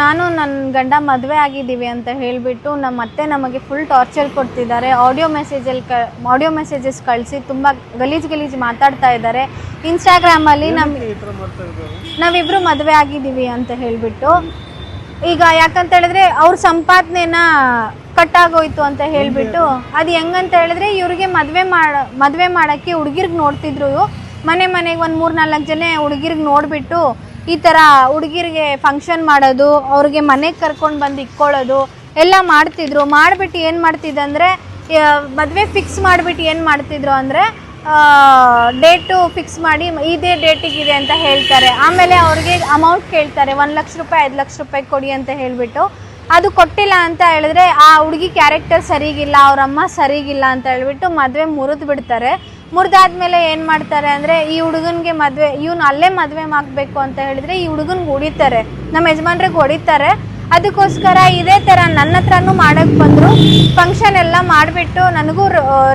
ನಾನು ನನ್ನ ಗಂಡ ಮದುವೆ ಆಗಿದ್ದೀವಿ ಅಂತ ಹೇಳಿಬಿಟ್ಟು ಮತ್ತೆ ನಮಗೆ ಫುಲ್ ಟಾರ್ಚರ್ ಕೊಡ್ತಿದ್ದಾರೆ. ಆಡಿಯೋ ಮೆಸೇಜಸ್ ಕಳಿಸಿ ತುಂಬ ಗಲೀಜು ಮಾತಾಡ್ತಾ ಇದ್ದಾರೆ. ಇನ್ಸ್ಟಾಗ್ರಾಮಲ್ಲಿ ನಾವಿಬ್ಬರು ಮದುವೆ ಆಗಿದ್ದೀವಿ ಅಂತ ಹೇಳಿಬಿಟ್ಟು, ಈಗ ಯಾಕಂತ ಹೇಳಿದ್ರೆ ಅವ್ರ ಸಂಪಾದನೆನ ಕಟ್ಟಾಗೋಯ್ತು ಅಂತ ಹೇಳಿಬಿಟ್ಟು, ಅದು ಹೆಂಗಂತ ಹೇಳಿದ್ರೆ ಇವ್ರಿಗೆ ಮದುವೆ ಮಾಡೋಕ್ಕೆ ಹುಡುಗಿರ್ಗೆ ನೋಡ್ತಿದ್ರು. ಮನೆಗೆ ಒಂದು 3-4 ಜನ ಹುಡುಗಿರ್ಗೆ ನೋಡಿಬಿಟ್ಟು ಈ ಥರ ಹುಡುಗಿರಿಗೆ ಫಂಕ್ಷನ್ ಮಾಡೋದು, ಅವ್ರಿಗೆ ಮನೆಗೆ ಕರ್ಕೊಂಡು ಬಂದು ಇಕ್ಕೊಳ್ಳೋದು ಎಲ್ಲ ಮಾಡ್ತಿದ್ರು. ಮಾಡಿಬಿಟ್ಟು ಏನು ಮಾಡ್ತಿದ್ದಂದರೆ, ಮದುವೆ ಫಿಕ್ಸ್ ಮಾಡಿಬಿಟ್ಟು ಏನು ಮಾಡ್ತಿದ್ರು ಅಂದರೆ ಡೇಟು ಫಿಕ್ಸ್ ಮಾಡಿ ಇದೇ ಡೇಟಿಗಿದೆ ಅಂತ ಹೇಳ್ತಾರೆ. ಆಮೇಲೆ ಅವ್ರಿಗೆ ಅಮೌಂಟ್ ಕೇಳ್ತಾರೆ, 1 ಲಕ್ಷ ರೂಪಾಯಿ 5 ಲಕ್ಷ ರೂಪಾಯಿ ಕೊಡಿ ಅಂತ ಹೇಳಿಬಿಟ್ಟು. ಅದು ಕೊಟ್ಟಿಲ್ಲ ಅಂತ ಹೇಳಿದ್ರೆ ಆ ಹುಡುಗಿ ಕ್ಯಾರೆಕ್ಟರ್ ಸರಿಗಿಲ್ಲ, ಅವ್ರಮ್ಮ ಸರಿಗಿಲ್ಲ ಅಂತ ಹೇಳ್ಬಿಟ್ಟು ಮದುವೆ ಮುರಿದು ಬಿಡ್ತಾರೆ. ಮುರಿದಾದ್ಮೇಲೆ ಏನು ಮಾಡ್ತಾರೆ ಅಂದರೆ, ಈ ಹುಡುಗನಿಗೆ ಇವನು ಅಲ್ಲೇ ಮದುವೆ ಮಾಡಬೇಕು ಅಂತ ಹೇಳಿದ್ರೆ ಈ ಹುಡುಗನಿಗೆ ಹೊಡಿತಾರೆ, ನಮ್ಮ ಯಜಮಾನ್ರಿಗೆ ಹೊಡಿತಾರೆ. ಅದಕ್ಕೋಸ್ಕರ ಇದೇ ಥರ ನನ್ನ ಹತ್ರನೂ ಮಾಡೋಕ್ಕೆ ಬಂದರು. ಫಂಕ್ಷನ್ ಎಲ್ಲ ಮಾಡಿಬಿಟ್ಟು ನನಗೂ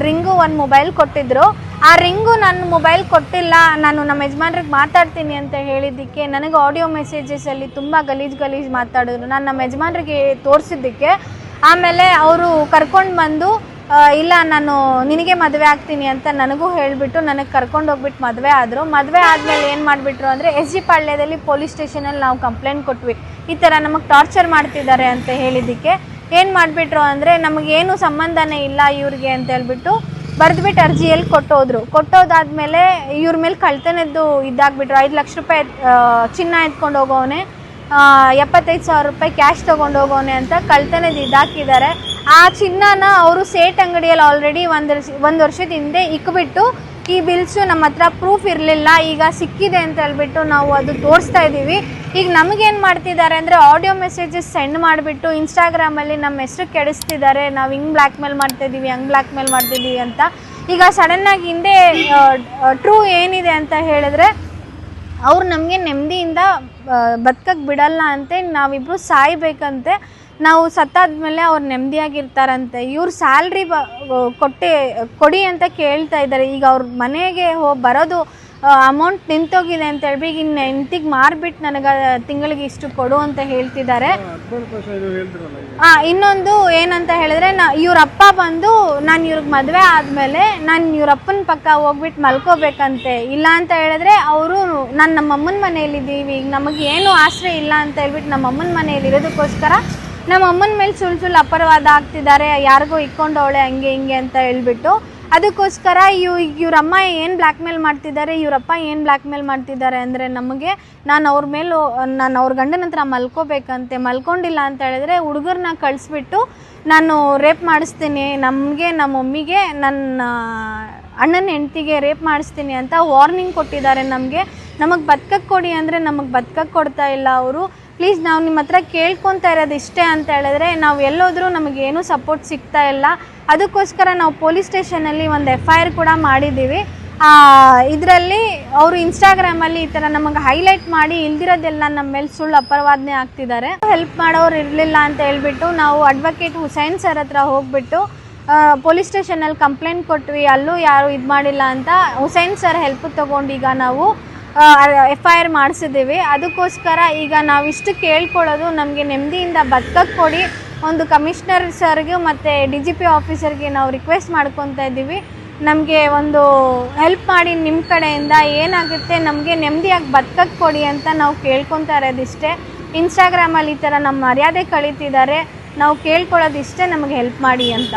ರಿಂಗು ಒಂದು ಮೊಬೈಲ್ ಕೊಟ್ಟಿದ್ದರು. ಆ ರಿಂಗು ನನ್ನ ಮೊಬೈಲ್ ಕೊಟ್ಟಿಲ್ಲ, ನಾನು ನಮ್ಮ ಯಜಮಾನ್ರಿಗೆ ಮಾತಾಡ್ತೀನಿ ಅಂತ ಹೇಳಿದ್ದಕ್ಕೆ ನನಗೆ ಆಡಿಯೋ ಮೆಸೇಜಸಲ್ಲಿ ತುಂಬ ಗಲೀಜು ಮಾತಾಡಿದ್ರು. ನಾನು ನಮ್ಮ ಯಜಮಾನ್ರಿಗೆ ತೋರಿಸಿದ್ದಕ್ಕೆ ಆಮೇಲೆ ಅವರು ಕರ್ಕೊಂಡು ಬಂದು ಇಲ್ಲ ನಾನು ನಿನಗೆ ಮದುವೆ ಆಗ್ತೀನಿ ಅಂತ ನನಗೂ ಹೇಳಿಬಿಟ್ಟು ನನಗೆ ಕರ್ಕೊಂಡು ಹೋಗ್ಬಿಟ್ಟು ಮದುವೆ ಆದರು. ಮದುವೆ ಆದಮೇಲೆ ಏನು ಮಾಡಿಬಿಟ್ರು ಅಂದರೆ SG ಪಾಳ್ಯದಲ್ಲಿ ಪೊಲೀಸ್ ಸ್ಟೇಷನಲ್ಲಿ ನಾವು ಕಂಪ್ಲೇಂಟ್ ಕೊಟ್ವಿ, ಈ ಥರ ನಮಗೆ ಟಾರ್ಚರ್ ಮಾಡ್ತಿದ್ದಾರೆ ಅಂತ ಹೇಳಿದ್ದಕ್ಕೆ. ಏನು ಮಾಡಿಬಿಟ್ರು ಅಂದರೆ, ನಮಗೇನು ಸಂಬಂಧನೇ ಇಲ್ಲ ಇವ್ರಿಗೆ ಅಂತ ಹೇಳ್ಬಿಟ್ಟು ಬರೆದ್ಬಿಟ್ಟು ಅರ್ಜಿಯಲ್ಲಿ ಕೊಟ್ಟೋದಾದ್ಮೇಲೆ ಇವ್ರ ಮೇಲೆ ಕಳ್ತನದ್ದು ಇದಾಗ್ಬಿಟ್ರು. 5 ಲಕ್ಷ ರೂಪಾಯಿ ಚಿನ್ನ ಎತ್ಕೊಂಡು ಹೋಗೋನೆ, 75,000 ರೂಪಾಯಿ ಕ್ಯಾಶ್ ತೊಗೊಂಡು ಹೋಗೋನೆ ಅಂತ ಕಳ್ತನದ್ದು ಇದಾಕಿದ್ದಾರೆ. ಆ ಚಿನ್ನನ ಅವರು ಸೇಟ್ ಅಂಗಡಿಯಲ್ಲಿ ಆಲ್ರೆಡಿ ಒಂದು ವರ್ಷದ ಹಿಂದೆ ಇಕ್ಬಿಟ್ಟು, ಈ ಬಿಲ್ಸು ನಮ್ಮ ಹತ್ರ ಪ್ರೂಫ್ ಇರಲಿಲ್ಲ, ಈಗ ಸಿಕ್ಕಿದೆ ಅಂತ ಹೇಳ್ಬಿಟ್ಟು ನಾವು ಅದು ತೋರಿಸ್ತಾ ಇದ್ದೀವಿ. ಈಗ ನಮಗೇನು ಮಾಡ್ತಿದ್ದಾರೆ ಅಂದರೆ, ಆಡಿಯೋ ಮೆಸೇಜಸ್ ಸೆಂಡ್ ಮಾಡಿಬಿಟ್ಟು ಇನ್ಸ್ಟಾಗ್ರಾಮಲ್ಲಿ ನಮ್ಮ ಹೆಸರು ಕೆಡಿಸ್ತಿದ್ದಾರೆ, ನಾವು ಹಿಂಗೆ ಬ್ಲ್ಯಾಕ್ ಮೇಲ್ ಮಾಡ್ತಾಯಿದ್ದೀವಿ, ಹಂಗೆ ಬ್ಲ್ಯಾಕ್ ಮೇಲ್ ಮಾಡ್ತಿದ್ದೀವಿ ಅಂತ. ಈಗ ಸಡನ್ನಾಗಿ ಹಿಂದೆ ಟ್ರೂ ಏನಿದೆ ಅಂತ ಹೇಳಿದ್ರೆ, ಅವ್ರು ನಮಗೆ ನೆಮ್ಮದಿಯಿಂದ ಬದುಕಕ್ಕೆ ಬಿಡಲ್ಲ ಅಂತೆ, ನಾವಿಬ್ಬರು ಸಾಯ್ಬೇಕಂತೆ, ನಾವು ಸತ್ತಾದ್ಮೇಲೆ ಅವ್ರು ನೆಮ್ಮದಿಯಾಗಿರ್ತಾರಂತೆ. ಇವ್ರು ಸ್ಯಾಲ್ರಿ ಕೊಡಿ ಅಂತ ಕೇಳ್ತಾ ಇದ್ದಾರೆ. ಈಗ ಅವ್ರ ಮನೆಗೆ ಬರೋದು ಅಮೌಂಟ್ ನಿಂತೋಗಿದೆ ಅಂತ ಹೇಳ್ಬಿಟ್ಟು ಈಗ ಹೆಂಡ್ತಿಗೆ ಮಾರ್ಬಿಟ್ಟು ನನಗೆ ತಿಂಗಳಿಗೆ ಇಷ್ಟು ಕೊಡು ಅಂತ ಹೇಳ್ತಿದ್ದಾರೆ. ಇನ್ನೊಂದು ಏನಂತ ಹೇಳಿದ್ರೆ, ಇವ್ರಪ್ಪ ಬಂದು ನಾನು ಇವ್ರಿಗೆ ಮದುವೆ ಆದಮೇಲೆ ನಾನು ಇವ್ರಪ್ಪನ ಪಕ್ಕ ಹೋಗ್ಬಿಟ್ಟು ಮಲ್ಕೋಬೇಕಂತೆ. ಇಲ್ಲ ಅಂತ ಹೇಳಿದ್ರೆ ಅವರು ನಮ್ಮಮ್ಮನ ಮನೆಯಲ್ಲಿದ್ದೀವಿ, ಈಗ ನಮಗೆ ಏನು ಆಶ್ರಯ ಇಲ್ಲ ಅಂತ ಹೇಳ್ಬಿಟ್ಟು ನಮ್ಮಮ್ಮನ ಮನೆಯಲ್ಲಿ ಇರೋದಕ್ಕೋಸ್ಕರ ನಮ್ಮ ಅಮ್ಮನ ಮೇಲೆ ಸುಳ್ಳು ಅಪವಾದ ಆಗ್ತಿದ್ದಾರೆ, ಯಾರಿಗೋ ಇಕ್ಕೊಂಡವಳೆ ಹಂಗೆ ಹಿಂಗೆ ಅಂತ ಹೇಳ್ಬಿಟ್ಟು. ಅದಕ್ಕೋಸ್ಕರ ಇವ್ರಮ್ಮ ಏನು ಬ್ಲ್ಯಾಕ್ ಮೇಲ್ ಮಾಡ್ತಿದ್ದಾರೆ, ಇವರಪ್ಪ ಏನು ಬ್ಲ್ಯಾಕ್ ಮೇಲ್ ಮಾಡ್ತಿದ್ದಾರೆ ಅಂದರೆ, ನಾನು ಅವ್ರ ಗಂಡನ ಹತ್ರ ಮಲ್ಕೋಬೇಕಂತೆ, ಮಲ್ಕೊಂಡಿಲ್ಲ ಅಂತ ಹೇಳಿದ್ರೆ ಹುಡುಗರನ್ನ ಕಳಿಸ್ಬಿಟ್ಟು ನಾನು ರೇಪ್ ಮಾಡಿಸ್ತೀನಿ, ನಮ್ಮ ಮಮ್ಮಿಗೆ ನನ್ನ ಅಣ್ಣನ ಹೆಂಡ್ತಿಗೆ ರೇಪ್ ಮಾಡಿಸ್ತೀನಿ ಅಂತ ವಾರ್ನಿಂಗ್ ಕೊಟ್ಟಿದ್ದಾರೆ. ನಮಗೆ ಬದುಕಕ್ಕೆ ಕೊಡಿ ಅಂದರೆ ನಮಗೆ ಬದುಕಕ್ಕೆ ಕೊಡ್ತಾ ಇಲ್ಲ ಅವರು. ಪ್ಲೀಸ್ ನಾವು ನಿಮ್ಮ ಹತ್ರ ಕೇಳ್ಕೊತಾ ಇರೋದು ಇಷ್ಟೇ ಅಂತ ಹೇಳಿದ್ರೆ, ನಾವು ಎಲ್ಲೋದ್ರೂ ನಮಗೇನೂ ಸಪೋರ್ಟ್ ಸಿಗ್ತಾ ಇಲ್ಲ. ಅದಕ್ಕೋಸ್ಕರ ನಾವು ಪೊಲೀಸ್ ಸ್ಟೇಷನಲ್ಲಿ ಒಂದು FIR ಕೂಡ ಮಾಡಿದ್ದೀವಿ. ಇದರಲ್ಲಿ ಅವರು ಇನ್ಸ್ಟಾಗ್ರಾಮಲ್ಲಿ ಈ ಥರ ನಮಗೆ ಹೈಲೈಟ್ ಮಾಡಿ ಇಲ್ದಿರೋದೆಲ್ಲ ನಮ್ಮ ಮೇಲೆ ಸುಳ್ಳು ಅಪವಾದನೆ ಆಗ್ತಿದ್ದಾರೆ. ಹೆಲ್ಪ್ ಮಾಡೋರು ಇರಲಿಲ್ಲ ಅಂತ ಹೇಳ್ಬಿಟ್ಟು ನಾವು ಅಡ್ವೊಕೇಟ್ ಹುಸೇನ್ ಸರ್ ಹತ್ರ ಹೋಗ್ಬಿಟ್ಟು ಪೊಲೀಸ್ ಸ್ಟೇಷನಲ್ಲಿ ಕಂಪ್ಲೇಂಟ್ ಕೊಟ್ವಿ, ಅಲ್ಲೂ ಯಾರು ಇದು ಮಾಡಿಲ್ಲ ಅಂತ. ಹುಸೇನ್ ಸರ್ ಹೆಲ್ಪ್ ತೊಗೊಂಡು ಈಗ ನಾವು FIR ಮಾಡಿಸಿದ್ದೀವಿ. ಅದಕ್ಕೋಸ್ಕರ ಈಗ ನಾವಿಷ್ಟು ಕೇಳ್ಕೊಳ್ಳೋದು, ನಮಗೆ ನೆಮ್ಮದಿಯಿಂದ ಬದುಕಕ್ಕೆ ಕೊಡಿ. ಒಂದು ಕಮಿಷನರ್ ಸರ್ಗೆ ಮತ್ತು DGP ಆಫೀಸರ್ಗೆ ನಾವು ರಿಕ್ವೆಸ್ಟ್ ಮಾಡ್ಕೊತಾ ಇದ್ದೀವಿ, ನಮಗೆ ಒಂದು ಹೆಲ್ಪ್ ಮಾಡಿ, ನಿಮ್ಮ ಕಡೆಯಿಂದ ಏನಾಗುತ್ತೆ ನಮಗೆ ನೆಮ್ಮದಿಯಾಗಿ ಬದುಕಕ್ಕೆ ಕೊಡಿ ಅಂತ ನಾವು ಕೇಳ್ಕೊತಾ ಇರೋದಿಷ್ಟೇ. ಇನ್ಸ್ಟಾಗ್ರಾಮಲ್ಲಿ ಈ ಥರ ನಮ್ಮ ಮರ್ಯಾದೆ ಕಳೀತಿದ್ದಾರೆ, ನಾವು ಕೇಳ್ಕೊಳ್ಳೋದಿಷ್ಟೇ, ನಮಗೆ ಹೆಲ್ಪ್ ಮಾಡಿ ಅಂತ.